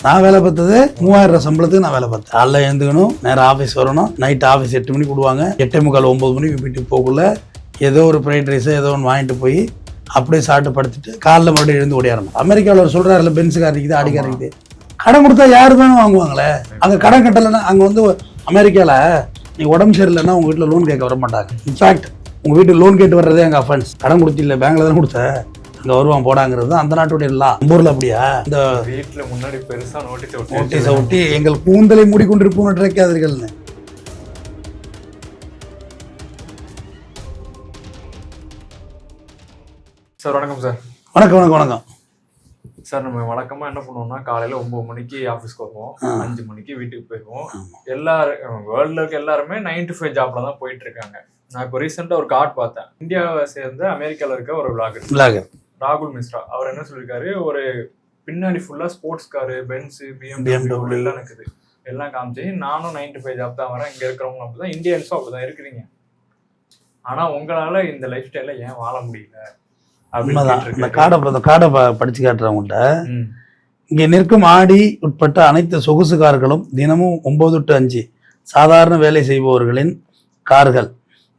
நான் வேலை பார்த்தது 3000 சம்பளத்துக்கு நான் வேலை பார்த்தேன். காலைல எழுந்துக்கணும், நேரம் ஆஃபீஸ் வரணும், நைட் ஆஃபீஸ் 8 மணிக்கு விடுவாங்க. 8:45 9 மணிக்கு வீட்டுக்கு போகக்குள்ள ஏதோ ஒரு ஃப்ரைட் ரைஸோ ஏதோ ஒன்று வாங்கிட்டு போய் அப்படியே சாப்பிட்டு படுத்துட்டு காலைல மறுபடியும் எழுந்து ஓடியாரணும். அமெரிக்காவில் சொல்கிறாருல பென்ஸு கார் இருக்குது, ஆடி கார் இருக்குது, கடன் கொடுத்தா யாரு வேணும் வாங்குவாங்களே. அங்கே கடன் கட்டலைன்னா அங்கே வந்து அமெரிக்காவில் நீங்கள் உடம்பு சரியில்லைன்னா உங்கள் வீட்டில் லோன் கேட்க வர மாட்டாங்க. இன்ஃபேக்ட் உங்கள் வீட்டுக்கு லோன் கேட்டு வர்றதே எங்கள் அஃபென்ஸ். கடன் கொடுத்தில்ல, பேங்க்ல தானே கொடுத்த, அங்கே வருவான் போடாங்கிறது அந்த நாட்டுடைய எல்லாம். நம்ம ஊரில் அப்படியா? இந்த வீட்டில் முன்னாடி பெருசாக நோட்டீஸை ஒட்டி எங்கள் கூந்தலை மூடிக்கொண்டிருப்போம் நினைக்காதீர்கள்னு. சார் வணக்கம் சார். வணக்கம் வணக்கம் வணக்கம் சார். நம்ம வழக்கமாக என்ன பண்ணுவோம்னா காலையில் 9 மணிக்கு ஆஃபீஸ்க்கு வருவோம், 5 மணிக்கு வீட்டுக்கு போயிடுவோம். எல்லாரும் வேர்ல்டில் இருக்க எல்லாருமே 9 to 5 ஜாப்ல தான் போயிட்டு இருக்காங்க. நான் இப்போ ரீசெண்டாக ஒரு கார்டு பார்த்தேன். இந்தியாவை சேர்ந்த அமெரிக்காவில் இருக்க ஒரு விளாகர் ராகுல் மிஸ்ரா. அவர் என்ன சொல்லியிருக்காரு, ஒரு பின்னாடி ஃபுல்லாக ஸ்போர்ட்ஸ் காரு, பென்ஸு, BMW எல்லாம் இருக்குது, எல்லாம் காமிச்சு நானும் 9 to 5 ஜாப் தான் வரேன், இங்கே இருக்கிறவங்க அப்படி தான், இந்தியன்ஸும் அப்படி தான் இருக்கிறீங்க, ஆனால் உங்களால் இந்த லைஃப் ஸ்டைலில் ஏன் வாழ முடியல? இந்த காடை படிச்சு காட்டுறவங்கள்ட்ட இங்கே நிற்கும் ஆடி உட்பட்ட அனைத்து சொகுசு கார்களும் தினமும் 9 to 5 சாதாரண வேலை செய்பவர்களின் கார்கள்.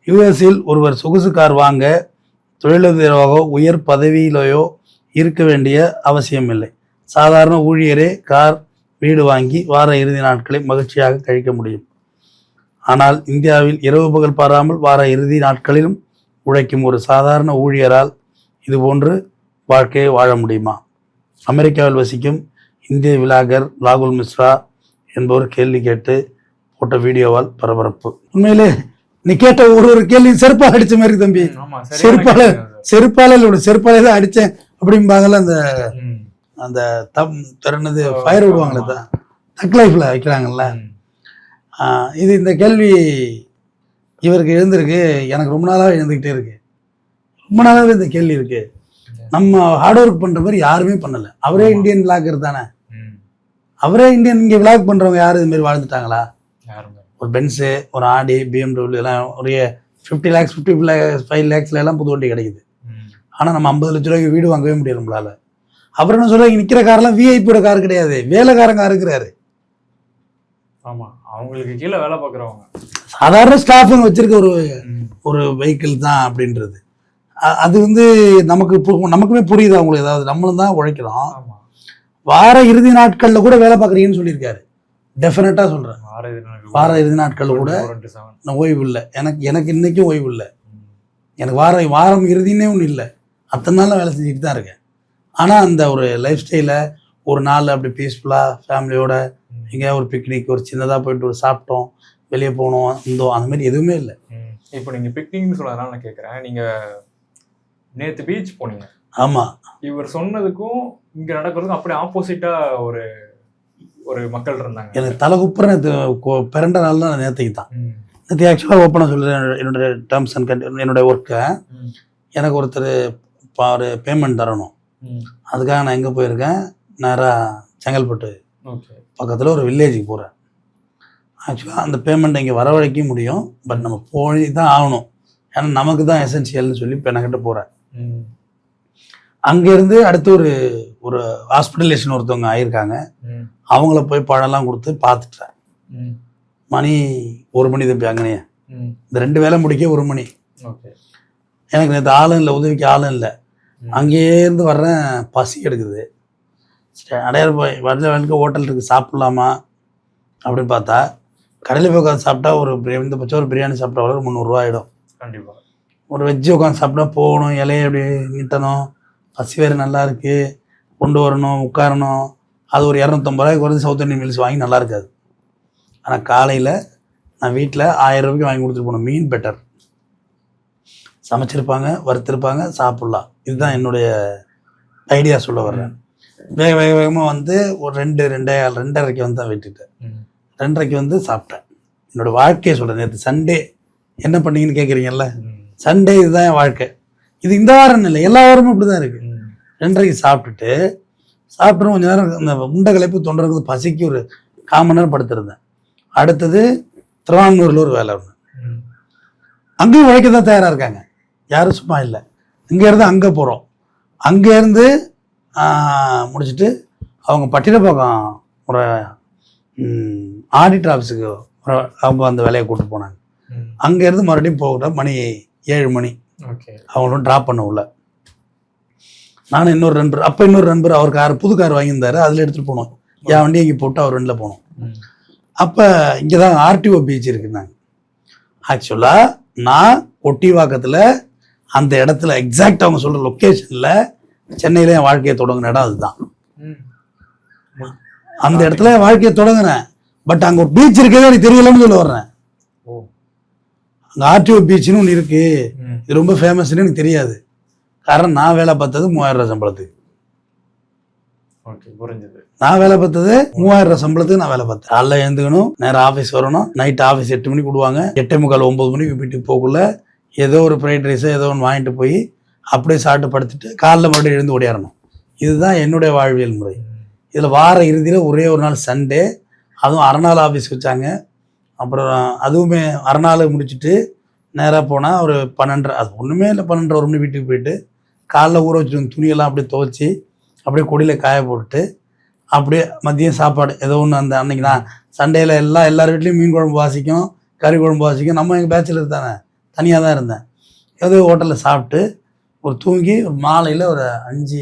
யுஎஸில் ஒருவர் சொகுசு கார் வாங்க தொழிலதிபராகவோ உயர் பதவியிலேயோ இருக்க வேண்டிய அவசியம் இல்லை. சாதாரண ஊழியரே கார், வீடு வாங்கி வார இறுதி நாட்களை மகிழ்ச்சியாக கழிக்க முடியும். ஆனால் இந்தியாவில் இரவு பகல் பாராமல் வார இறுதி நாட்களிலும் உழைக்கும் ஒரு சாதாரண ஊழியரால் இதுபோன்று வாழ்க்கையை வாழ முடியுமா? அமெரிக்காவில் வசிக்கும் இந்திய விளாகர் ராகுல் மிஸ்ரா என்பவர் கேள்வி கேட்டு போட்ட வீடியோவால் பரபரப்பு. உண்மையிலே நீ கேட்ட ஒரு கேள்வி செருப்பால் அடிச்ச மாதிரி தம்பி. செருப்பால தான் அடிச்சேன் அப்படிம்பாங்கல்ல. அந்த திறனது ஃபயர் விடுவாங்களே தான் தக் லைஃப்ல வைக்கிறாங்கல்ல. இது இந்த கேள்வி இவருக்கு எழுந்திருக்கு, எனக்கு ரொம்ப நாளாக எழுந்துக்கிட்டே இருக்கு. ரொம்ப நாளாவே இந்த கேள்வி இருக்கு. நம்ம ஹார்ட் ஒர்க் பண்ற மாதிரி யாருமே பண்ணல. அவரே இந்தியன் விளாகர் தானே, அவரே இந்தியன். இங்க விளாக் பண்றவங்க யாரும் இது மாதிரி வாழ்ந்துட்டாங்களா? ஒரு பென்ஸு, ஒரு ஆடி, BMW எல்லாம் ஒரு 50 lakhs 55 lakhsல எல்லாம் புது வண்டி கிடைக்குது. ஆனா நம்ம 50 லட்ச ரூபாய்க்கு வீடு வாங்கவே முடியாது நம்மளால. அப்புறம் என்ன சொல்ல, இங்க நிக்கிற காரெல்லாம் விஐபியோட கார் கிடையாது, வேலைக்காரங்க இருக்கிறாரு. ஆமா, அவங்களுக்கு கீழே வேலை பார்க்குறவங்க, சாதாரண ஸ்டாஃபுங்க வச்சிருக்க ஒரு வெஹிக்கிள் தான் அப்படின்றது. அது வந்து நமக்குமே புரியுது அவங்களுக்கு. ஏதாவது நம்மளும் தான் உழைக்கிறோம். வார இறுதி நாட்கள்ல கூட வேலை பார்க்குறீங்கன்னு சொல்லியிருக்காரு. டெஃபினட்டா சொல்றேன், வார இறுதி நாட்கள்ல கூட நான் ஓய்வு இல்லை. எனக்கு இன்னைக்கும் ஓய்வு இல்லை. எனக்கு வாரம் இறுதினே ஒன்றும் இல்லை. அத்தனை நாள் வேலை செஞ்சுட்டு தான் இருக்கேன். ஆனால் அந்த ஒரு லைஃப் ஸ்டைலை ஒரு நாள் அப்படி பீஸ்ஃபுல்லாக ஃபேமிலியோட எங்கேயா ஒரு பிக்னிக், ஒரு சின்னதாக போயிட்டு ஒரு சாப்பிட்டோம், வெளியே போனோம், இருந்தோம், அந்த மாதிரி எதுவுமே இல்லை. இப்போ நீங்கள் பிக்னிக்னு சொன்னதுனால நான் கேட்குறேன், நீங்கள் நேற்று பீச் போனீங்க. ஆமாம். இவர் சொன்னதுக்கும் இங்கே நடக்கிறதுக்கும் அப்படியே ஆப்போசிட்டாக ஒரு மக்கள் இருந்தாங்க. எனக்கு தலை குப்புற பிறண்ட நாள் தான் நேற்றுக்கு தான். நேற்று ஆக்சுவலாக ஓப்பனாக சொல்கிறேன், என்னுடைய டேர்ம்ஸ் அண்ட் என்னுடைய ஒர்க்கை எனக்கு ஒருத்தர் ஒரு பேமெண்ட் தரணும். அதுக்காக நான் எங்கே போயிருக்கேன், நேராக செங்கல்பட்டு பக்கத்தில் ஒரு வில்லேஜுக்கு போகிறேன். ஆக்சுவலாக அந்த பேமெண்ட் இங்கே வரவழைக்க முடியும், பட் நம்ம போய் தான் ஆகணும், ஏன்னா நமக்கு தான் எசென்சியல்னு சொல்லி இப்போ என்கிட்ட போகிறேன். அங்கேருந்து அடுத்து ஒரு ஹாஸ்பிட்டலேஷன் ஒருத்தவங்க ஆகியிருக்காங்க. அவங்கள போய் பழம்லாம் கொடுத்து பார்த்துட்டேன். மணி 1 மணி தம்பி. அங்கனையே இந்த 2 வேலை முடிக்க 1 மணி. எனக்கு நேற்று ஆளும் இல்லை, உதவிக்கு ஆளும் இல்லை. அங்கேயே இருந்து வர்றேன், பசி எடுக்குது. அடையாறு போய் வர்றதுக்கு ஹோட்டல் இருக்குது, சாப்பிட்லாமா அப்படின்னு பார்த்தா கடையில் போய் உட்காந்து சாப்பிட்டா இந்த பட்சம் ஒரு பிரியாணி சாப்பிட்டா கூட 300 ரூபா ஆகிடும். கண்டிப்பாக ஒரு வெஜ்ஜு உட்காந்து சாப்பிட்டா போகணும், இலையை அப்படி நீட்டணும், பசி வேறு நல்லா இருக்குது, கொண்டு வரணும், உட்காரணும். அது ஒரு 250 ரூபாய்க்கு குறைஞ்சி சவுத் இண்டியன் மீல்ஸ் வாங்கி நல்லா இருக்காது. ஆனால் காலையில் நான் வீட்டில் 1000 ரூபாய்க்கு வாங்கி கொடுத்துட்டு போனோம். மீன் பெட்டர் சமைச்சிருப்பாங்க, வறுத்திருப்பாங்க, சாப்பிட்லாம். இதுதான் என்னுடைய ஐடியா சொல்ல வர்றேன். வேகமாக வந்து ஒரு 2:30க்கு வந்து தான் விட்டுட்டேன். 2:30க்கு வந்து சாப்பிட்டேன். என்னோட வாழ்க்கையை சொல்கிறேன். நேற்று சண்டே என்ன பண்ணீங்கன்னு கேட்குறீங்கல்ல, சண்டே இதுதான் என் வாழ்க்கை. இது இந்த வாரம் இல்லை, எல்லா வாரமும் இப்படி தான் இருக்குது. 2:30க்கு சாப்பிட்டு கொஞ்சம் நேரம் இந்த உண்டை கலைப்பு தொண்டருக்கு பசிக்கு ஒரு 1/4 மணி நேரம் படுத்திருந்தேன். அடுத்தது திருவான்மூரில் ஒரு வேலை ஒன்று. அங்கேயும் உழைக்க தான் தயாராக இருக்காங்க, யாரும் சும்மா இல்லை. இங்கேருந்து அங்கே போகிறோம். அங்கேருந்து முடிச்சுட்டு அவங்க பட்டினப்பாக்கம் ஒரு ஆடிட்டர் ஆஃபீஸுக்கு அவங்க அந்த வேலையை கூப்பிட்டு போனாங்க. அங்கேருந்து மறுபடியும் போகிற மணி 7 மணி. அவங்களும் ட்ராப் பண்ண உள்ள நானும் இன்னொரு நண்பர், அப்போ இன்னொரு நண்பர் அவர் கார் புது கார் வாங்கியிருந்தாரு, அதில் எடுத்துகிட்டு போனோம். என் வண்டியை இங்கே போட்டு அவர் ரெண்டில் போனோம். அப்போ இங்கே தான் ஆர்டிஓ பீச் இருக்குன்னாங்க. ஆக்சுவலாக நான் ஒட்டிவாக்கத்தில் அந்த இடத்துல எக்ஸாக்ட் அவங்க சொல்கிற லொக்கேஷனில் சென்னையில் என் வாழ்க்கையை தொடங்கின இடம் அதுதான். அந்த இடத்துல என் வாழ்க்கையை தொடங்கினேன். பட் அங்கே ஒரு பீச் இருக்கிறதே எனக்கு தெரியலன்னு சொல்ல வர்றேன். அங்கே ஆர்டிஓ பீச்சுன்னு ஒன்று இருக்கு, இது ரொம்ப ஃபேமஸ்ன்னு எனக்கு தெரியாது. காரணம் நான் வேலை பார்த்தது 3000 ரூபா சம்பளத்துக்கு. நான் வேலை பார்த்தது 3000 ரூபா சம்பளத்துக்கு நான் வேலை பார்த்தேன். காலைல எழுந்துக்கணும், நேரம் ஆஃபீஸ் வரணும், நைட் ஆஃபீஸ் 8 மணிக்கு விடுவாங்க. 8:45 9 மணிக்கு வீட்டுக்கு போகக்குள்ள ஏதோ ஒரு ஃப்ரைட் ரைஸோ ஏதோ ஒன்று வாங்கிட்டு போய் அப்படியே சாப்பிட்டு படுத்துட்டு காலைல மறுபடியும் எழுந்து ஓடியாரணும். இதுதான் என்னுடைய வாழ்வியல் முறை. இதில் வார இறுதியில் ஒரே ஒரு நாள் சண்டே, அதுவும் அரைநாள் ஆஃபீஸ் வச்சாங்க. அப்புறம் அதுவுமே அரைநாள் முடிச்சுட்டு நேராக போனால் ஒரு 12, அது ஒன்றுமே இல்லை, 12 1 மணி வீட்டுக்கு போயிட்டு காலைல ஊற வச்சுட்டு துணியெல்லாம் அப்படியே துவைச்சி அப்படியே கொடியில் காய போட்டு அப்படியே மதியம் சாப்பாடு ஏதோ ஒன்று. அந்த அன்னைக்கு நான் சண்டேயில் எல்லார் வீட்லேயும் மீன் குழம்பு வாசிக்கும், கறி குழம்பு வாசிக்கும். நம்ம எங்கள் பேச்சுலர் தானே, தனியாக தான் இருந்தேன். ஏதோ ஹோட்டலில் சாப்பிட்டு ஒரு தூங்கி ஒரு மாலையில் ஒரு 5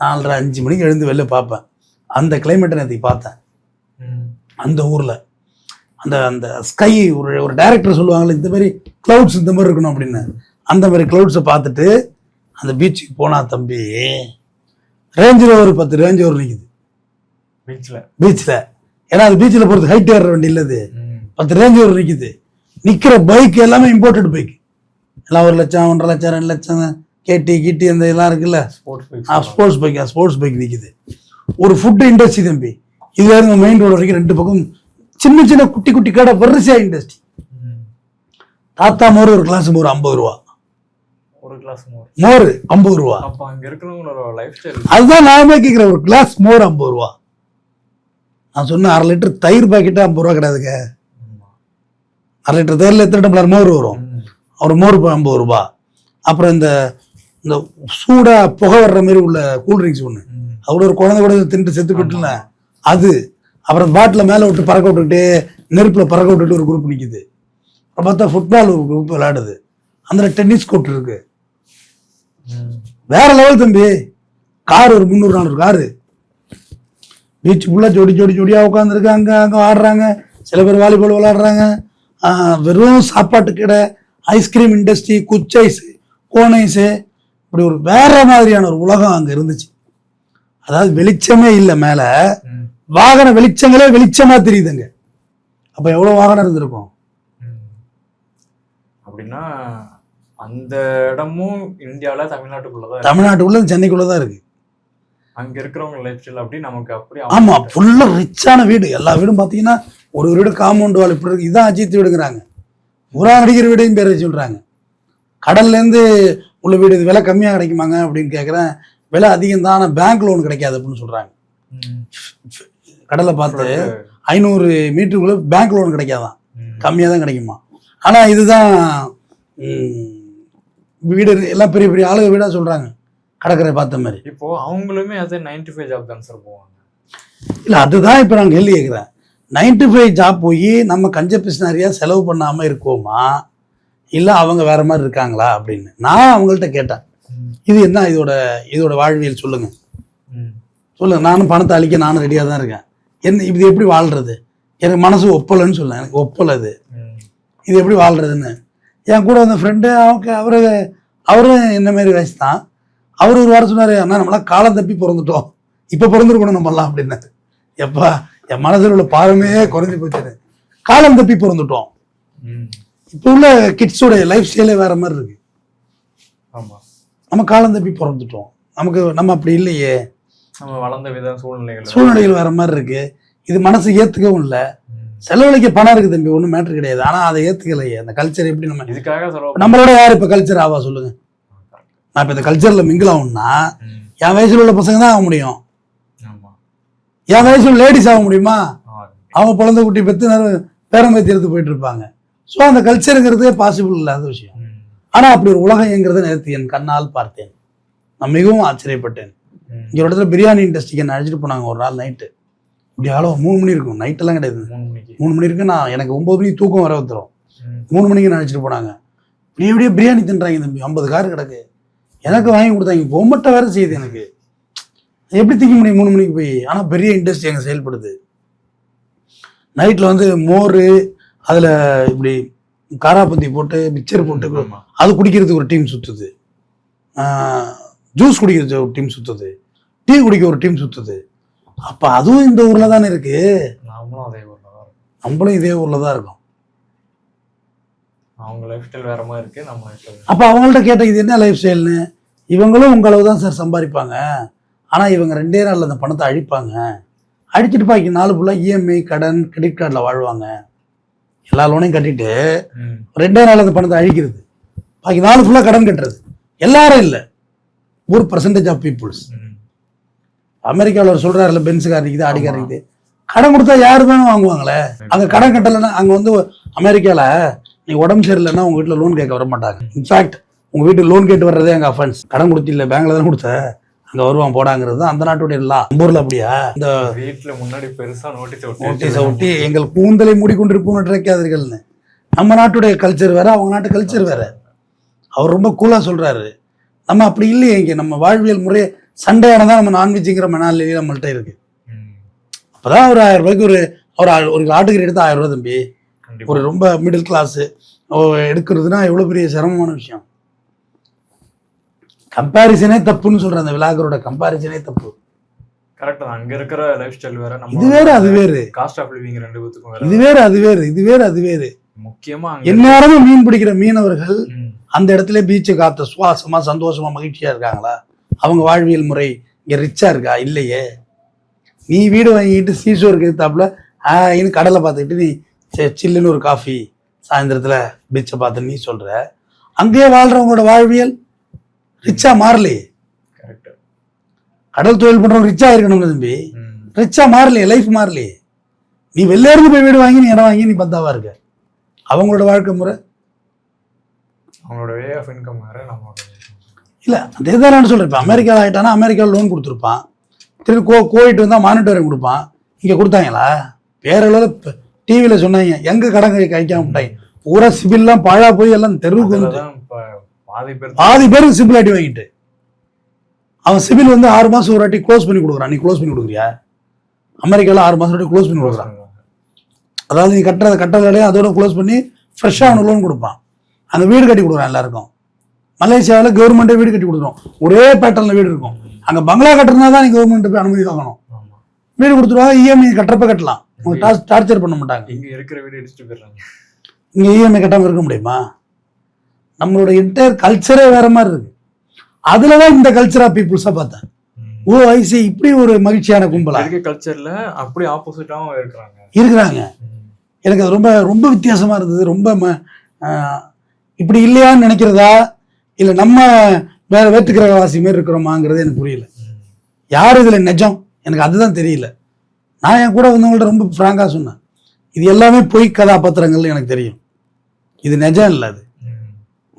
4:30 5 மணிக்கு எழுந்து வெளில பார்ப்பேன். அந்த கிளைமேட்டை நேற்றுக்கு பார்த்தேன். அந்த ஊரில் அந்த அந்த ஸ்கை ஒரு டைரக்டர் சொல்லுவாங்கள்ல, இந்த மாதிரி க்ளவுட்ஸ் இந்த மாதிரி இருக்கணும் அப்படின்னு. அந்த மாதிரி க்ளவுட்ஸை பார்த்துட்டு அந்த பீச்சுக்கு போனா தம்பி, ரேஞ்சில் ஒரு 10 ரேஞ்ச் ஒரு நிற்குது பீச்சில். ஏன்னா அது பீச்சில் போகிறது ஹைட் ஏற வண்டி இல்லை, அது 10 ரேஞ்ச் ஒரு நிற்குது. நிற்கிற பைக் எல்லாமே இம்போர்ட்டட் பைக், எல்லாம் 1 லட்சம் 1.5 லட்சம் 2 லட்சம் கேட்டி அந்த இதெல்லாம் இருக்குல்ல, ஸ்போர்ட்ஸ் பைக் நிற்குது. ஒரு ஃபுட் இண்டஸ்ட்ரி தம்பி, இது வரைக்கும் மெயின் ரோடு வரைக்கும் 2 பக்கம் சின்ன சின்ன குட்டி குட்டி கடை, வரிசையா இண்டஸ்ட்ரி. தாத்தா மோர் ஒரு கிளாஸ் மோர் 50 ரூபா, மோர் 50 ரூபா. அதுதான் நானே கேட்கிறேன், ஒரு கிளாஸ் மோர் 50 ரூபா. நான் சொன்ன 1/2 லிட்டர் தயிர் பாக்கெட்டு 50 ரூபா கிடையாதுங்க. 1/2 லிட்டர் தயிரில் எத்தனை டம்ளர் மோர் வரும்? ஒரு மோர் 50 ரூபா. அப்புறம் இந்த சூடா புகை வர்ற மாதிரி உள்ள கூல்ட்ரிங்க்ஸ் ஒன்று, அதோட ஒரு குழந்தை கூட தின்ட்டு செத்து போட்டுல அது. அப்புறம் பாட்டில் மேலே விட்டு பறக்க விட்டுக்கிட்டு நெருப்பில் பறக்க விட்டுட்டு ஒரு குரூப் நிற்கிது. அப்புறம் பார்த்தா ஃபுட்பால் ஒரு குரூப் விளையாடுது. அந்த டென்னிஸ் கோர்ட் இருக்கு. வேற லெவல் தம்பி. கார் ஒரு 300-400 காரு பீச் ஃபுல்லாக ஜோடியாக உட்காந்துருக்காங்க. அங்கே ஆடுறாங்க, சில பேர் வாலிபால் விளையாடுறாங்க. வெறும் சாப்பாட்டு கடை, ஐஸ்கிரீம் இண்டஸ்ட்ரி, குச் ஐஸ், கோன் ஐஸு, இப்படி ஒரு வேற மாதிரியான ஒரு உலகம் அங்கே இருந்துச்சு. அதாவது வெளிச்சமே இல்லை, மேலே வாகன வெளிச்சங்களே வெளிச்சமா தெரியுதுங்க. அப்ப எவ்வளவு வாகனம் இருந்திருக்கும் அப்படின்னா? அந்த இடமும் இந்தியாவில் தமிழ்நாட்டுக்குள்ள சென்னைக்குள்ளதான் இருக்கு. அங்க இருக்கிறவங்க லைஃப் ஸ்டைல் அப்படி நமக்கு அப்படி. ஆமா, ஃபுல்லா ரிச்சான வீடு. எல்லா வீடும் பாத்தீங்கன்னா ஒரு வீடு காம்பவுண்ட் வால் இப்படி இருக்கு. இதான் அஜித் வீடுங்கிறாங்க. புறா நடிக்கிற வீடையும் பேர் சொல்றாங்க. கடல்ல இருந்து உள்ள வீடு இது விலை கம்மியா கிடைக்குமாங்க அப்படின்னு கேட்கறேன். விலை அதிகம் தான், பேங்க் லோன் கிடைக்காது அப்படின்னு சொல்றாங்க. கடலை பார்த்து 500 மீட்டருக்குள்ள பேங்க் லோன் கிடைக்காதான், கம்மியாக தான் கிடைக்குமா. ஆனால் இதுதான் வீடு எல்லாம் பெரிய பெரிய ஆளுங்க வீடாக சொல்கிறாங்க, கடற்கரை பார்த்த மாதிரி. இப்போ அவங்களுமே அது 9-5 ஜாப் தான் சார் போவாங்க. இல்லை, அதுதான் இப்போ நான் கேள்வி கேட்குறேன். 9-5 ஜாப் போய் நம்ம கஞ்ச பிசினாரியா செலவு பண்ணாமல் இருக்கோமா, இல்லை அவங்க வேற மாதிரி இருக்காங்களா அப்படின்னு நான் அவங்கள்ட்ட கேட்டேன். இது என்ன, இதோட வாழ்வியல் சொல்லுங்க. நானும் பணத்தை அழிக்க நானும் ரெடியாக தான் இருக்கேன். இது எப்படி வாழ்றது? எனக்கு மனசு ஒப்பலைன்னு சொல்ல, எனக்கு ஒப்பலை அது. இது எப்படி வாழ்றதுன்னு என் கூட வந்த ஃப்ரெண்டு அவரும் என்ன மாதிரி வயசு தான். அவர் ஒரு வாரம் சொன்னார், அண்ணா நம்மளாம் காலம் தப்பி பிறந்துட்டோம், இப்போ பிறந்துருக்கணும் நம்மளாம் அப்படின்னாரு. எப்பா, என் மனசில் உள்ள பாவமே குறைஞ்சி போச்சு. காலம் தப்பி பிறந்துட்டோம். இப்போ உள்ள கிட்ஸோட லைஃப் ஸ்டைலே வேற மாதிரி இருக்கு. நம்ம காலம் தப்பி பிறந்துட்டோம். நம்ம அப்படி இல்லையே. நம்ம வளர்ந்த விதம் சூழ்நிலைகள் வேற மாதிரி இருக்கு. இது மனசு ஏத்துக்கவும் இல்லை. செலவழிக்க பணம் இருக்கு தம்பி, ஒன்றும் மேட்ரு கிடையாது. ஆனா அதை ஏத்துக்கலையே. அந்த கல்ச்சர் எப்படி நம்ம இதுக்காக நம்மளோட யார் இப்ப கல்ச்சர் ஆவா சொல்லுங்க? நான் இப்ப இந்த கல்ச்சர்ல மிங்கிள் ஆகணும்னா என் வயசுல உள்ள பசங்க தான் ஆக முடியும். என் வயசுல லேடிஸ் ஆக முடியுமா? அவங்க குழந்தை குட்டி பெற்று பேரம்பேத்தி எடுத்து போயிட்டு இருப்பாங்க. ஸோ அந்த கல்ச்சருங்கிறதே பாசிபிள் இல்லாத விஷயம். ஆனா அப்படி ஒரு உலகம் என்கிறத நேற்று என் கண்ணால் பார்த்தேன். நான் மிகவும் ஆச்சரியப்பட்டேன். இங்க ஒரு இடத்துல பிரியாணி இண்டஸ்ட்ரிக்கு என்ன அழைச்சிட்டு போனாங்க ஒரு நாள் நைட்டு. இப்படி ஆளோ 3 மணி இருக்கும், நைட்டெல்லாம் கிடையாது. 3 மணிக்கு 3 மணி இருக்கு. நான் எனக்கு 9 மணிக்கு தூக்கம் வர வந்துடும். ம். 3 மணிக்கு நினச்சிட்டு போனாங்க. இப்படியே பிரியாணி தின்றாங்க தம்பி, 50 கார் கிடக்கு. எனக்கு வாங்கி கொடுத்தாங்க. பொம்மட்டை வேறு செய்யுது எனக்கு. எப்படி திங்க முடியும் 3 மணிக்கு போய்? ஆனால் பெரிய இண்டஸ்ட்ரி அங்கே செயல்படுது. நைட்டில் வந்து மோர், அதில் இப்படி காராப்பந்தி போட்டு மிக்சர் போட்டு ஆமா. அது குடிக்கிறதுக்கு ஒரு டீம் சுற்றுது, ஜூஸ் குடிக்கிறதுக்கு ஒரு டீம் சுற்றுது, டீ குடிக்க ஒரு டீம் சுற்றுது. அப்போ அதுவும் இந்த ஊரில் தானே இருக்கு. நாமளும் அதே ஊர்ல தான் இருக்கோம். நம்மளும் இதே ஊரில் தான் இருக்கோம். அவங்க லைஃப் ஸ்டைல் வேற மாதிரி இருக்கு, நம்ம லைஃப் ஸ்டைல். அப்போ அவங்கள்ட்ட கேட்ட இது என்ன லைஃப் ஸ்டைல்னு, இவங்களும் உங்களவு தான் சார் சம்பாதிப்பாங்க. ஆனால் இவங்க 2 நாளில் அந்த பணத்தை அழிப்பாங்க. அடிச்சுட்டு பாக்கி 4 ஃபுல்லாக இஎம்ஐ, கடன், கிரெடிட் கார்டில் வாழ்வாங்க. எல்லா லோனையும் கட்டிட்டு 2 நாள் அந்த பணத்தை அழிக்கிறது. பாக்கி 4 ஃபுல்லாக கடன் கட்டுறது. எல்லாரும் இல்லை, ஒரு பர்சன்டேஜ் ஆஃப் பீப்புள்ஸ். அமெரிக்காவில் அவர் சொல்கிறாருல, பென்ஸுக்காரருக்கு ஆடிக்காரருக்கு கடன் கொடுத்தா யாரு வேணும் வாங்குவாங்களே. அங்கே கடன் கட்டலைன்னா அங்கே வந்து அமெரிக்காவில் நீ உடம்பு சரியில்லைன்னா உங்கள் வீட்டில் லோன் கேட்க வர மாட்டாங்க. இன்ஃபேக்ட் உங்கள் வீட்டுக்கு லோன் கேட்டு வர்றதே எங்கள் அஃபென்ஸ். கடன் கொடுத்தில்ல, பேங்க்ல தானே கொடுத்த, அங்கே வருவான் போடாங்கிறது தான் அந்த நாட்டுடைய இல்லா. ஊரில் அப்படியா? இந்த வீட்டுல முன்னாடி பெருசா நோட்டீஸை ஒட்டி எங்கள் கூந்தலை மூடிக்கொண்டிருப்போம் நினைக்காதீர்கள்னு. நம்ம நாட்டுடைய கல்ச்சர் வேற, அவங்க நாட்டு கல்ச்சர் வேற. அவர் ரொம்ப கூலாக சொல்றாரு. நம்ம அப்படி இல்லையே. இங்கே நம்ம வாழ்வியல் முறையே சண்டையானதான் நம்ம நான்வெஜ்ங்கிற மணாலிலேயே நம்மள்கிட்ட இருக்கு. அப்போதான் ஒரு 1000 ரூபாய்க்கு ஒரு ஆட்டுக்கறி எடுத்து 1000 ரூபா தம்பி. ஒரு ரொம்ப மிடில் கிளாஸ் எடுக்கிறதுனா எவ்வளோ பெரிய சிரமமான விஷயம். கம்பேரிசனே தப்புன்னு சொல்றேன். அந்த விலாகரோட கம்பேரிசனே தப்பு. கரெக்ட் தான். அங்க இருக்கிற லைஃப் ஸ்டைல் வேற, நம்ம இது வேற அது வேறு. காஸ்ட் ஆஃப் லிவிங் 2 பேத்துக்கும் வேற. இது வேற அது வேறு, இது வேற அது வேறு. முக்கியமா எந்நேரமும் மீன் பிடிக்கிற மீனவர்கள் அந்த இடத்துல பீச்சை காத்த சுவாசமா சந்தோஷமா மகிழ்ச்சியா இருக்காங்களா? அவங்க வாழ்வியல் முறை இங்க ரிச்சா இருக்கா? இல்லையே. நீ வீடு வாங்கிட்டு சீசோருக்கு எதிர்த்தாப்புல இன்னும் கடலை பார்த்துக்கிட்டு நீ சில்லுன்னு ஒரு காஃபி சாயந்தரத்துல பீச்சை பார்த்து நீ சொல்ற. அங்கேயே வாழ்றவங்களோட வாழ்வியல் ரிச்சா மாறலையே. கடல் தொழில் பண்றவங்க ரிச்சா இருக்கணும்ல தம்பி. ரிச்சா மாறலையே, லைஃப் மாறலையே. நீ வெளில இருந்து போய் வீடு வாங்கி நீ இடம் வாங்கி நீ பத்தாவா இருக்க. அவங்களோட வாழ்க்கை முறை, அவங்களோட வே ஆஃப் இன்கம் வேற, நம்மளோட இல்லை. அதே தான் நான் சொல்கிறேன். இப்போ அமெரிக்காவில் ஆகிட்டானா அமெரிக்காவில் லோன் கொடுத்துருப்பான். திரும்பி கோவிட் வந்தால் மானிட்டரிங் கொடுப்பான். இங்கே கொடுத்தாங்களா? வேற அளவில் டிவியில் சொன்னாங்க, எங்கே கடன் கைக்காம விட்டாங்க. பூரா சிபில்லாம் பாழா போய் எல்லாம் தெருவுக்கு வந்து பாதி பேருக்கு சிபில் அடி வாங்கிட்டு அவன் சிபில் வந்து 6 மாதம் ஒரு வாட்டி க்ளோஸ் பண்ணி கொடுக்குறான். நீ க்ளோஸ் பண்ணி கொடுக்குறியா? அமெரிக்காவில் 6 மாதம் வாட்டி க்ளோஸ் பண்ணி கொடுக்குறான். அதாவது நீ கட்டுற வேலையை அதோட க்ளோஸ் பண்ணி ஃப்ரெஷ்ஷாக அவனுக்கு லோன் கொடுப்பான். அந்த வீடு கட்டி கொடுக்குறான் எல்லாருக்கும். மலேசியாவில் கவர்மெண்ட்டே வீடு கட்டி கொடுத்துரும். ஒரே பேட்டர்னில் வீடு இருக்கும். அங்கே பங்களா கட்டுறதுனா தான் நீ கவர்மெண்ட் போய் அனுமதி வாங்கணும். வீடு கொடுத்துருவாங்க. இஎம்ஐ கட்டுறப்ப கட்டலாம். டார்ச்சர் பண்ண மாட்டாங்க. இங்கே இருக்கிற வீடு எடுத்துட்டு போயிடுறாங்க. இங்கே இஎம்ஐ கட்டாமல் இருக்க முடியுமா? நம்மளோட என்டையர் கல்ச்சரே வேற மாதிரி இருக்கு. அதில் தான் இந்த கல்ச்சர் ஆஃப் பீப்புள்ஸாக பார்த்தேன். ஓ ஐசி இப்படி ஒரு மகிழ்ச்சியான கும்பலா கல்ச்சர்ல அப்படி ஆப்போசிட்டாவும் இருக்கிறாங்க. எனக்கு அது ரொம்ப ரொம்ப வித்தியாசமா இருந்தது. ரொம்ப இப்படி இல்லையான்னு நினைக்கிறதா இல்லை நம்ம வேற வேற்றுக்கிரகவாசி மாரி இருக்கிறோமாங்கிறது எனக்கு புரியல. யார் இதில் நிஜம் எனக்கு அதுதான் தெரியல. நான் என் கூட வந்தவங்கள்ட்ட ரொம்ப ஃப்ராங்காக சொன்னேன், இது எல்லாமே பொய் கதாபாத்திரங்கள்னு எனக்கு தெரியும். இது நிஜம் இல்லை. அது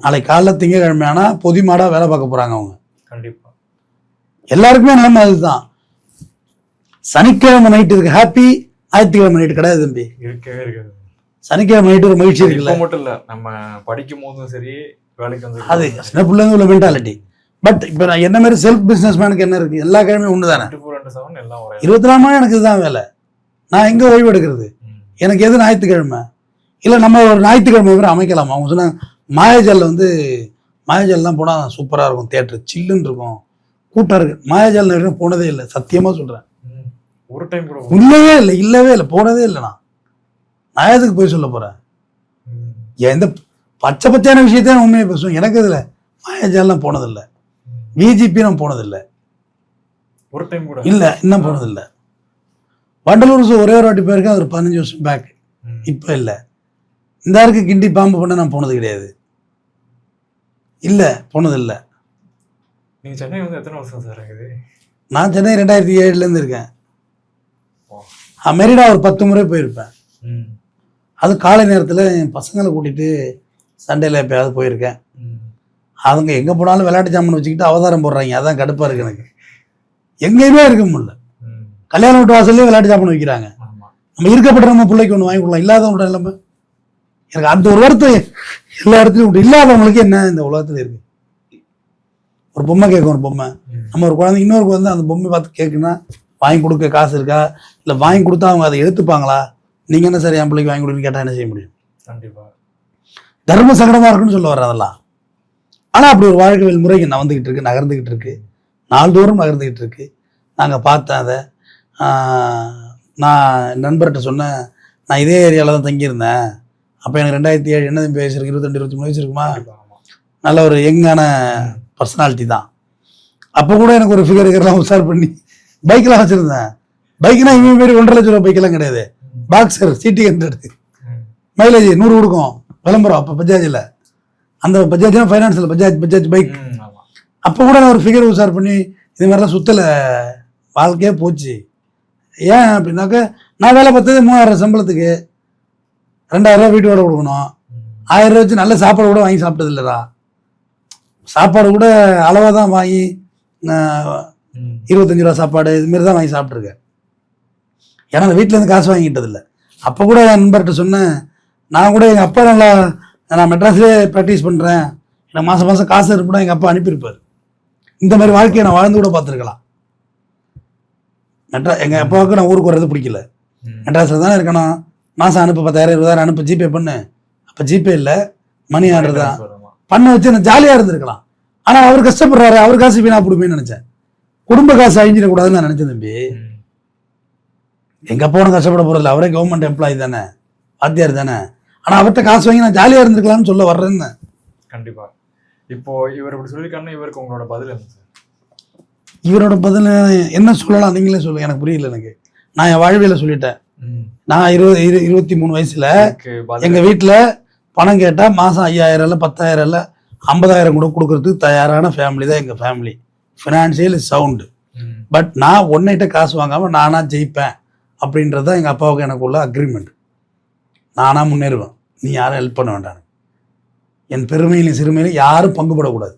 நாளைக்கு காலைல திங்கக்கிழமை ஆனால் பொதி மாடாக வேலை பார்க்க போகிறாங்க அவங்க. கண்டிப்பாக எல்லாருக்குமே நிலைமை அதுதான். சனிக்கிழமை நைட்டு இருக்கு ஹாப்பி, ஞாயிற்றுக்கிழமை நைட்டு கிடையாது தம்பி. இருக்கவே இருக்காது. சனிக்கிழமை நைட்டு ஒரு மகிழ்ச்சி இருக்குல்ல. மட்டும் இல்லை, நம்ம படிக்கும் போதும் சரி, வேலைக்கு வந்து அது சின்ன பிள்ளைங்க உள்ள மென்டாலிட்டி. பட் இப்போ நான் என்ன மாதிரி செல்ஃப் பிஸ்னஸ் மேனுக்கு என்ன இருக்கு? எல்லா கிழமையும் ஒன்று தானே. 24 மணி எனக்கு இதுதான் வேலை. நான் எங்கே ஓய்வு எடுக்கிறது? எனக்கு எது ஞாயிற்றுக்கிழமை? இல்லை நம்ம ஒரு ஞாயிற்றுக்கிழமை வேறு அமைக்கலாமா? அவங்க சொன்னாங்க மாயாஜாலில் வந்து மாயாஜால்லாம் போனால் சூப்பராக இருக்கும், தியேட்டர் சில்லுன்னு இருக்கும், கூட்டம் இருக்கு. மாயாஜால் நிறைய போனதே இல்லை, சத்தியமாக சொல்கிறேன். ஒரு டைம் கூட இல்லவே இல்லை, போனதே இல்லை. நான் எதுக்கு போய் சொல்ல போகிறேன்? எந்த பச்சை பச்சையான விஷயத்தையும் உண்மையை பேசுவோம். எனக்கு இதில் மாயாஜால்லாம் போனதில்லை, விஜிபி நான் போனதில்லை, ஒரு டைம் கூட இல்லை, இன்னும் போனதில்லை. வண்டலூர் ஒரே ஒரு வாட்டி போயிருக்கேன், அது ஒரு 15 வருஷம் பேக். இப்போ இல்லை. இந்த இருக்கு கிண்டி பாம்பு பண்ண நான் போனது கிடையாது. இல்லை, போனதில்லை. நீங்கள் சென்னை வந்து எத்தனை வருஷம் சார் ஆகுது? நான் சென்னை 2007 இருக்கேன். மெரினா ஒரு 10 முறை போயிருப்பேன். அது காலை நேரத்தில் என் பசங்களை கூட்டிகிட்டு சண்டேல எப்பயாவது போயிருக்கேன். அவங்க எங்கே போனாலும் விளையாட்டு ஜாமான் வச்சுக்கிட்டு அவதாரம் போடுறாங்க. அதான் கடுப்பாக இருக்கு எனக்கு. எங்கேயுமே இருக்க முடியல. கல்யாண வீட்டு வாசல்லே விளையாட்டு சாப்பிட வைக்கிறாங்க. ஆமா. நம்ம இருக்கப்பட்ட நம்ம பிள்ளைக்கு ஒன்று வாங்கி கொடுக்கலாம், இல்லாதவங்களோட எல்லாமே. எனக்கு அந்த ஒரு வார்த்தை எல்லா இடத்துலையும் உண்டு. இல்லாதவங்களுக்கு என்ன இந்த உலகத்துல இருக்கு? ஒரு பொம்மை கேட்கும், ஒரு பொம்மை. நம்ம ஒரு குழந்தை இன்னொரு குழந்தை அந்த பொம்மை பார்த்து கேட்குன்னா வாங்கி கொடுக்க காசு இருக்கா? இல்லை வாங்கி கொடுத்தா அவங்க அதை எடுத்துப்பாங்களா? நீங்கள் என்ன சார் என் பிள்ளைக்கு வாங்கி கொடுன்னு கேட்டால் என்ன செய்ய முடியும்? கண்டிப்பா. தர்ம சங்கடமாக இருக்குன்னு சொல்ல வர்றேன் அதெல்லாம். ஆனால் அப்படி ஒரு வாழ்க்கை முறைக்கு நகர்ந்துக்கிட்டு இருக்கு, நகர்ந்துக்கிட்டு இருக்கு, நாள்தோறும் நகர்ந்துக்கிட்டு இருக்கு. நாங்கள் பார்த்தேன் அதை. நான் நண்பர்கிட்ட சொன்னேன், நான் இதே ஏரியாவில் தான் தங்கியிருந்தேன். அப்போ எனக்கு 2007 என்ன தம்பி வயசு இருக்கு, 22 23 வயசு இருக்குமா? நல்ல ஒரு யங்கான பர்சனாலிட்டி தான். அப்போ கூட எனக்கு ஒரு ஃபிகர்லாம் உஷார் பண்ணி பைக்கெலாம் வச்சுருந்தேன். பைக்குனா இவங்க மாரி 1.5 லட்ச ரூபா பைக்கெல்லாம் கிடையாது. பாக்ஸர் சிடி 100 மைலேஜ் 100 கொடுக்கும் விளம்பரம். அப்போ பஜாஜில், அந்த பஜாஜ்னா ஃபைனான்ஸில் பஜாஜ் பைக். அப்போ கூட நான் ஒரு ஃபிகர் உஷார் பண்ணி இது மாதிரிலாம் சுத்தலை, வாழ்க்கையே போச்சு. ஏன் அப்படின்னாக்க நான் வேலை பார்த்தது 3000 சம்பளத்துக்கு 2000 ரூபா வீட்டு வாடகை கொடுக்கணும். 1000 ரூபா வச்சு நல்ல சாப்பாடு கூட வாங்கி சாப்பிட்டது இல்லைடா. சாப்பாடு கூட அளவாக தான் வாங்கி 25 ரூபா சாப்பாடு இதுமாரி தான் வாங்கி சாப்பிட்ருக்கேன். ஏன்னா அந்த வீட்டிலேருந்து காசு வாங்கிட்டதில்லை. அப்போ கூட என் நண்பர்கிட்ட சொன்னேன், நான் கூட எங்கள் அப்பா நல்லா நான் மெட்ராஸ்லேயே ப்ராக்டிஸ் பண்ணுறேன், எனக்கு மாதம் மாதம் காசு இருக்குன்னா எங்கள் அப்பா அனுப்பியிருப்பார். இந்த மாதிரி வாழ்க்கையை நான் வாழ்ந்து கூட பார்த்துருக்கலாம். எங்கள் அப்பாவுக்கு நான் ஊருக்கு வர்றது பிடிக்கல, மெட்ராஸில் தானே இருக்கணும், மாதம் அனுப்பு 10,000 20,000 அனுப்பு, ஜிபே பண்ணு. அப்போ ஜிபே இல்லை, மணி ஆர்டர் தான் பண்ண வச்சு நான் ஜாலியாக இருந்திருக்கலாம். ஆனால் அவர் கஷ்டப்படுறாரு, அவர் காசு வீணா கொடுப்பேன்னு நினச்சேன். குடும்ப காசு அழிஞ்சிடக்கூடாதுன்னு நான் நினச்சேன் தம்பி. எங்கள் அப்பா ஒன்றும் கஷ்டப்பட போகிறதில்ல, அவரே கவர்மெண்ட் எம்ப்ளாயி தானே, வாத்தியார் தானே. ஆனால் அவர்கிட்ட காசு வாங்கி நான் ஜாலியாக இருந்திருக்கலாம்னு சொல்ல வர்றேன்னு. கண்டிப்பா. இப்போ இவர் இப்படி சொல்லியிருக்காருன்னா இவருக்கு உங்களோட பதில் என்ன சார்? இவரோட பதில் என்ன சொல்லலாம் நீங்களே சொல்லுங்க, எனக்கு புரியல. எனக்கு நான் என் வாழ்வியல சொல்லிட்டேன். நான் 23 வயசுல எங்க வீட்டுல பணம் கேட்டா மாசம் 5,000 இல்ல 10,000 இல்ல 50,000 கூட கொடுக்கறதுக்கு தயாரான ஃபேமிலி தான் எங்க ஃபேமிலி. Financial sound. பட் நான் ஒன்னிட்ட காசு வாங்காம நானா ஜெயிப்பேன் அப்படின்றதான் எங்க அப்பாவுக்கு எனக்கு உள்ள அக்ரிமெண்ட். நானா முன்னேறுவேன், நீ யாரும் ஹெல்ப் பண்ண வேண்டாம், என் பெருமையிலும் சிறுமையிலும் யாரும் பங்குபடக்கூடாது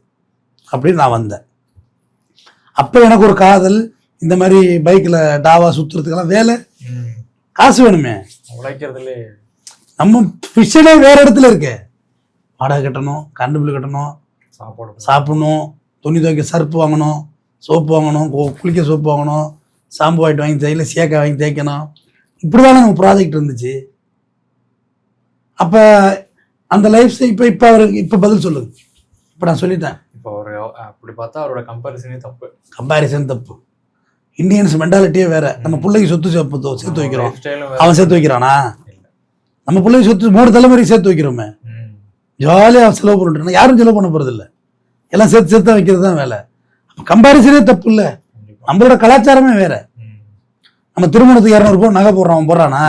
அப்படின்னு நான் வந்தேன். அப்போ எனக்கு ஒரு காதல், இந்த மாதிரி பைக்கில் டாவா சுற்றுறதுக்கெல்லாம் வேலை, காசு வேணுமே. உழைக்கிறதுல நம்ம விஷயமே வேற இடத்துல இருக்கு. வாடகை கட்டணும், கரண்ட் பில் கட்டணும், சாப்பிடணும், துணி துவைக்க சர்ப்பு வாங்கணும், சோப்பு வாங்கணும், குளிக்க சோப்பு வாங்கணும், ஷாம்பு வாங்கிட்டு வாங்கி தேய்க்கல, சேக்காய் வாங்கி தேய்க்கணும். இப்படிதானே நம்ம ப்ராஜெக்ட் இருந்துச்சு. அப்போ அந்த லைஃப் இப்போ அவருக்கு இப்போ பதில் சொல்லுங்க. இப்போ நான் சொல்லிட்டேன். இப்போ அவர் அப்படி பார்த்தா அவரோட கம்பேரிசன் தப்பு. இந்தியன்ஸ் மென்டாலிட்டியே வேற. நம்ம பிள்ளைக்கு சொத்து சேர்த்து வைக்கிறோம், அவன் சேர்த்து வைக்கிறானா? நம்ம பிள்ளைக்கு சொத்து 3 தலைமுறைக்கு சேர்த்து வைக்கிறோமே, ஜாலியாக செலவு பண்ணிட்டு யாரும் செலவு பண்ண போறது இல்லை, எல்லாம் சேர்த்து சேர்த்து வைக்கிறது தான் வேலை. கம்பேரிசனே தப்பு இல்லை. நம்மளோட கலாச்சாரமே வேற. நம்ம திருமணத்துக்கு 200 ரூபாய் நகை போடுறோம், அவன் போடுறானா?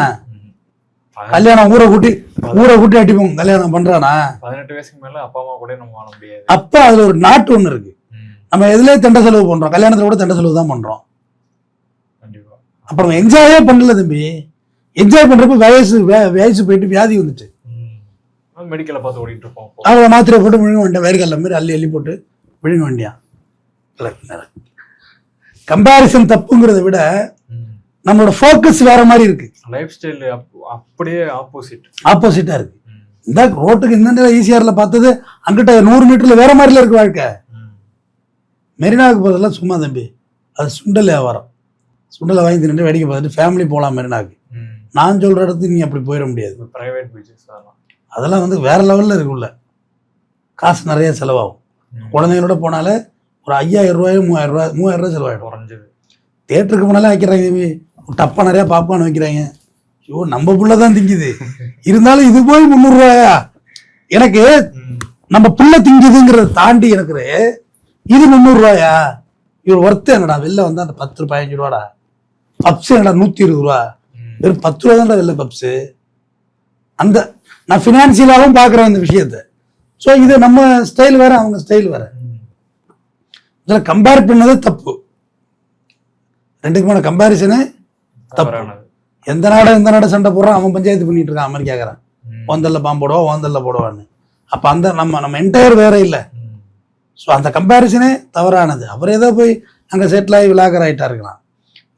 கல்யாணம் ஊரை கூட்டி அடிப்போம், கல்யாணம் பண்றானா? 18 வயசுக்கு மேல அப்பா அம்மா கூட நம்ம வாழ முடியாது. அப்ப அதுல ஒரு நாட்டு ஒண்ணு இருக்கு. நம்ம எதுலயே தண்டை செலவு பண்றோம், கல்யாணத்துல கூட தண்டை செலவு தான் பண்றோம். அப்புறம் என்ஜாயே பண்ணல தம்பி. என்ஜாய் பண்றப்ப வயசு போயிட்டு வியாதி வந்துட்டு மெடிக்கலை பார்த்து ஓடிட்டு இருப்போம். அவளை மாத்திரை போட்டு விழுங்க வேண்டிய, வயிறுகல்ல மாதிரி அள்ளி போட்டு விழுங்க வேண்டியான். கம்பேரிசன் தப்புங்கிறத விட நம்மளோட ஃபோக்கஸ் வேற மாதிரி இருக்கு. லைஃப் ஸ்டைல் அப்படியே ஆப்போசிட்டா இருக்கு. இந்த ரோட்டுக்கு இந்த ஈஸியாரில் பார்த்தது அங்கிட்ட 100 மீட்டர்ல வேற மாதிரில இருக்கு வாழ்க்கை. மெரினாவுக்கு போகிறதெல்லாம் சும்மா தம்பி, அது சுண்டல் வியாபாரம். சுண்டலை வாங்கி தின்னு வேடிக்கை பார்த்துட்டு ஃபேமிலி போகலாம் மெரினாவுக்கு. நான் சொல்ற இடத்துக்கு நீ அப்படி போயிட முடியாது. பிரைவேட் பீச்சஸ் அதெல்லாம் வந்து வேற லெவல்ல இருக்குல்ல, காசு நிறைய செலவாகும். குழந்தைங்களோட போனாலே ஒரு 5,000 ரூபாய் 3,000 ரூபாய் செலவாயிடும். தேட்டருக்கு போனாலே வைக்கிறாங்க, டப்பா நிறைய பாப்கார்ன் வைக்கிறாங்க. ஐயோ நம்ம புள்ளதான் திங்குது, இருந்தாலும் இது போய் 300 ரூபாயா? எனக்கு நம்ம புள்ள திங்குதுங்கிறத தாண்டி எனக்கு இது 300 ரூபாயா? இவர் ஒர்த்து என்னடா? வெளில வந்து அந்த 10 ரூபாய் 15 ரூபாடா. பப்ஸ் என்னடா 120 ரூபா, வெறும் 10 ரூபா தான்டா வெளில பப்ஸு. அந்த நான் ஃபினான்சியலாகவும் பார்க்குறேன் இந்த விஷயத்த. ஸோ இது நம்ம ஸ்டைல் வேற, அவங்க ஸ்டைல் வேற. இதில் கம்பேர் பண்ணது தப்பு. ரெண்டுக்குமான கம்பேரிசனு தப்பு. எந்த நாடு சண்டை போடுறான், அவன் பஞ்சாயத்து பண்ணிட்டு இருக்கான், அமெரிக்காக்காரன் ஓந்தல்ல பாம்போடுவா ஓந்தல்ல போடுவான்னு. அப்போ அந்த நம்ம என்டையர் வேற இல்லை. ஸோ அந்த கம்பேரிசனே தவறானது. அவர் ஏதோ போய் அங்கே செட்டில் ஆகி விளாகர் ஆகிட்டா இருக்கலாம்.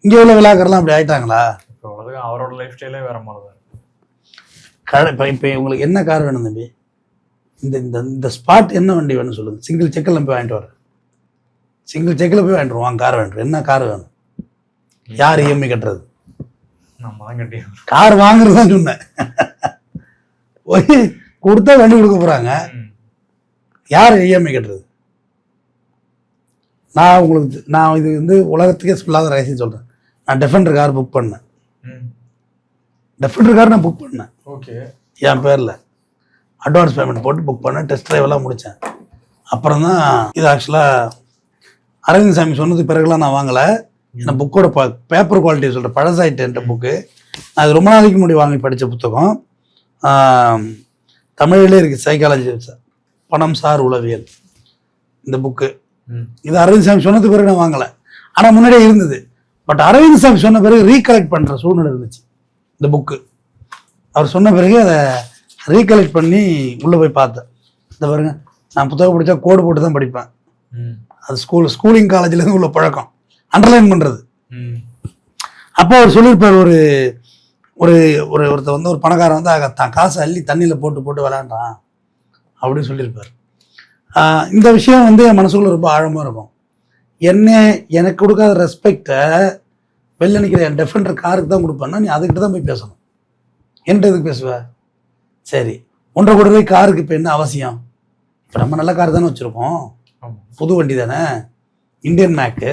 இங்கே உள்ள விழாக்கர்லாம் அப்படி ஆயிட்டாங்களா? இப்போ உலகம் அவரோட லைஃப் ஸ்டைலே வேற மாதிரி தான் இருக்கு. இப்போ உங்களுக்கு என்ன கார் வேணும் தம்பி? இந்த இந்த இந்த ஸ்பாட் என்ன வண்டி வேணும் சொல்லுங்கள். சிங்கிள் செக்கில் போய் வாங்கிட்டு வரேன். சிங்கிள் செக்கில் போய் வாங்கிட்டு வாங்க. கார் வேணும். என்ன கார் வேணும்? யார் இஎம்ஐ கட்டுறது? நம்ம தான் கட்டி கார் வாங்குறது தான் சொன்னேன். போய் கொடுத்தா வண்டி கொடுக்க போகிறாங்க. யார் இஎம்ஐ கட்டுறது? நான் இது வந்து உலகத்துக்கே சொல்லாத ரகசியம் சொல்கிறேன். நான் டெஃபெண்டர் கார் புக் பண்ணேன். டெஃபெண்டர் கார் நான் புக் பண்ணேன். ஓகே. என் பேரில் அட்வான்ஸ் பேமெண்ட் போட்டு புக் பண்ணேன். டெஸ்ட் ட்ரைவெல்லாம் முடித்தேன். அப்புறம் தான் இது ஆக்சுவலாக அரவிந்த் சாமி சொன்னதுக்கு பிறகுலாம் நான் வாங்கலை. ஏன்னா புக்கோட பேப்பர் குவாலிட்டி சொல்கிறேன். பழசாயிட்டேன்ட்ட புக்கு. நான் அது ரொம்ப நாளைக்கு முன்னாடி வாங்கி படித்த புத்தகம். தமிழிலே இருக்குது. சைக்காலஜி, பணம் சார் உளவியல், இந்த புக்கு. இது அரவிந்த் சாமி சொன்னதுக்கு பிறகு நான் வாங்கலை. ஆனால் முன்னாடியே இருந்தது. பட் அரவிந்த் சாமி சொன்ன பிறகு ரீகலெக்ட் பண்ணுற சூழ்நிலை இருந்துச்சு. இந்த புக்கு அவர் சொன்ன பிறகு அதை ரீகலெக்ட் பண்ணி உள்ளே போய் பார்த்தேன். இந்த பாருங்க, நான் புத்தகம் படித்தா கோடு போட்டு தான் படிப்பேன். அது ஸ்கூலிங் காலேஜ்லேருந்து உள்ள பழக்கம், அண்டர்லைன் பண்ணுறது. அப்போ அவர் சொல்லியிருப்பார், ஒருத்தர் வந்து ஒரு பணக்காரன் வந்து தான் காசை அள்ளி தண்ணியில் போட்டு விளையாண்டான் அப்படின்னு சொல்லியிருப்பார். இந்த விஷயம் வந்து என் மனசுக்குள்ள ரொம்ப ஆழமாக இருக்கும். எனக்கு கொடுக்காத ரெஸ்பெக்டை வெளில நிற்கிற என் டெஃபெண்டர் காருக்கு தான் கொடுப்பேன்னா நீ அதுக்கிட்ட தான் போய் பேசணும். என்கிட்ட எதுக்கு பேசுவ? சரி, 1.5 கோடி ரூபாய் காருக்கு இப்போ என்ன அவசியம்? இப்போ நம்ம நல்ல கார் தானே வச்சுருக்கோம், புது வண்டி தானே, இந்தியன் மேக்கு.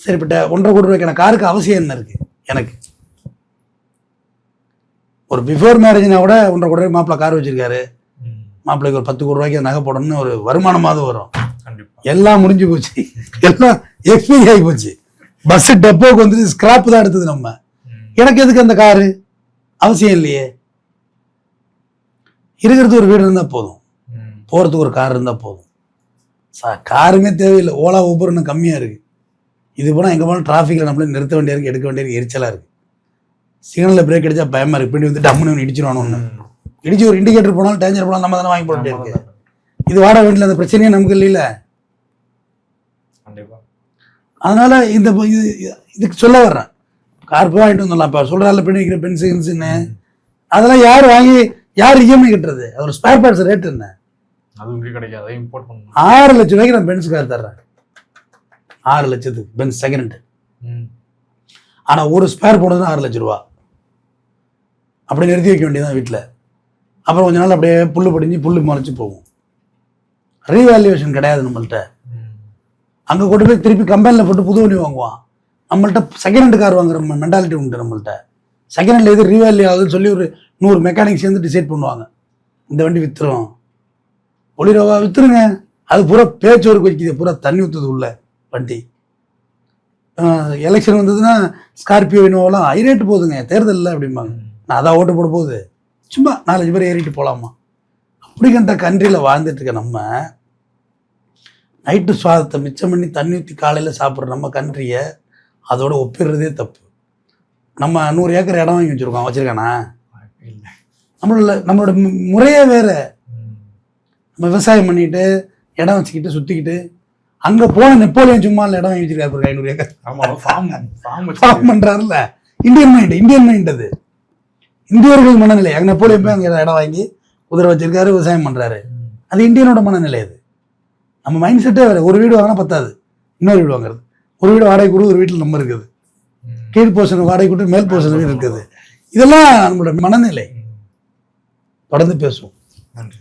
சரிப்பட்ட 1.5 கோடி ரூபாய்க்கான காருக்கு அவசியம் என்ன இருக்குது? எனக்கு ஒரு பிஃபோர் மேரேஜ்னா கூட 1.5 கோடி ரூபாய் மாப்பிள்ளை கார் வச்சுருக்காரு, மாப்பிள்ளைக்கு ஒரு 10 கோடி ரூபாய்க்கு நகை போடணும்னு ஒரு வருமானமாவது வரும். எல்லாம் முடிஞ்சு போச்சு, எல்லாம் எக்ஸ்பைரி ஆகி போச்சு. பஸ் டெப்போக்கு வந்துட்டு ஸ்கிராப் தான் எடுத்தது நம்ம. எனக்கு எதுக்கு அந்த காரு? அவசியம் இல்லையே. இருக்கிறது ஒரு வீடு இருந்தால் போதும், போகிறதுக்கு ஒரு கார் இருந்தால் போதும். காருமே தேவையில்லை. ஓலா ஊபர்னு கம்மியாக இருக்குது. இது போனால் எங்கே போனால் டிராஃபிக்கில் நம்மளே நிறுத்த வேண்டிய இருக்குது, எடுக்க வேண்டிய இருக்குது, எரிச்சலாக இருக்குது. சிக்னலில் பிரேக் அடித்தா பயமாக இருக்குது. பின்னாடி வந்து டம்முன்னு இடிச்சிடணும். ஒன்று இடிச்சு ஒரு இண்டிகேட்டர் போனாலும் டேஞ்சர் போனாலும் நம்ம தானே வாங்கி போட வேண்டிய இருக்கு. இது வாடகை வீட்டில் அந்த பிரச்சனையே நமக்கு இல்லைல்ல. அதனால இதுக்கு சொல்ல வர்றேன். கார் போய் வாங்கிட்டு வந்துடலாம். இப்போ சொல்கிறாள் பின்னாடி வைக்கிற பென்சின்னு அதெல்லாம் யார் இஎம்ஐ கட்டுறது? அது ஒரு ஸ்பேர் பார்ட்ஸ் ரேட் என்ன? அது கிடைக்காது, இம்போர்ட் பண்ணணும். 6 லட்சம் ரூபாய்க்கு நான் பென்ஸ் கார் தர்றேன். 6 லட்சத்துக்கு பென்ஸ் செகண்ட். ஆனால் ஒரு ஸ்பேர் போனதுன்னா 6 லட்சம் ரூபா. அப்படி நிறுத்தி வைக்க வேண்டியதான் வீட்டில். அப்புறம் கொஞ்ச நாள் அப்படியே புல்லு படிஞ்சு புல்லு முளைச்சி போகும். ரீவேல்யூவேஷன் கிடையாது நம்மள்கிட்ட. அங்கே கொண்டு போய் திருப்பி கம்பெனியில் போட்டு புது வண்டி வாங்குவான். நம்மள்கிட்ட செகண்ட் ஹேண்ட் கார் வாங்குற மென்டாலிட்டி உண்டு நம்மள்கிட்ட. செகண்ட் ஹேண்டில் எது ரீவேல்யூ ஆகுதுன்னு சொல்லி ஒரு 100 மெக்கானிக் சேர்ந்து டிசைட் பண்ணுவாங்க. இந்த வண்டி விற்றுரும், ஒளிரவா விற்றுருங்க. அது பூரா பேச்சோருக்கு வைக்கிது, பூரா தண்ணி ஊற்றுது உள்ள வண்டி. எலெக்ஷன் வந்ததுன்னா ஸ்கார்பியோ இனோவெல்லாம் ரேட்டு போகுதுங்க, தேர்தல் இல்லை அப்படிம்பாங்க. நான் அதான் ஓட்டு போட போகுது, சும்மா 4 பேர் ஏறிட்டு போகலாமா? அப்படிங்கிற கண்ட்ரியில் வாழ்ந்துட்டு இருக்க நம்ம நைட்டு சுவாதத்தை மிச்சம் பண்ணி தண்ணி ஊற்றி காலையில் சாப்பிட்ற நம்ம கண்ட்ரியை அதோட ஒப்பிடுறதே தப்பு. நம்ம 100 ஏக்கர் இடம் வாங்கி வச்சுருக்கானா? நம்மளோட முறையே வேறு. நம்ம விவசாயம் பண்ணிட்டு இடம் வச்சுக்கிட்டு சுற்றிக்கிட்டு அங்கே போன நெப்போலியன் சும்மா இல்லை இடம் வாங்கி வச்சிருக்காரு 500 ஏக்கர் ஃபார்ம் பண்ணுறாருல்ல. இந்தியன் மைண்ட் அது, இந்தியர்கள் மனநிலை. அங்கே நெப்போலியன் போய் அங்கே இடம் வாங்கி குதிரை வச்சிருக்காரு, விவசாயம் பண்ணுறாரு. அது இந்தியனோட மனநிலை. அது நம்ம மைண்ட் செட்டே வேறு. ஒரு வீடு வாங்கினா பத்தாது, இன்னொரு வீடு வாங்குறது. ஒரு வீடு வாடகை கூட, ஒரு வீட்டில் நம்ம இருக்குது, கீழ் போர்ஷன் வாடகை கூட, மேல் போர்ஷன் இருக்குது. இதெல்லாம் நம்மளோட மனநிலை. தொடர்ந்து பேசுவோம். நன்றி.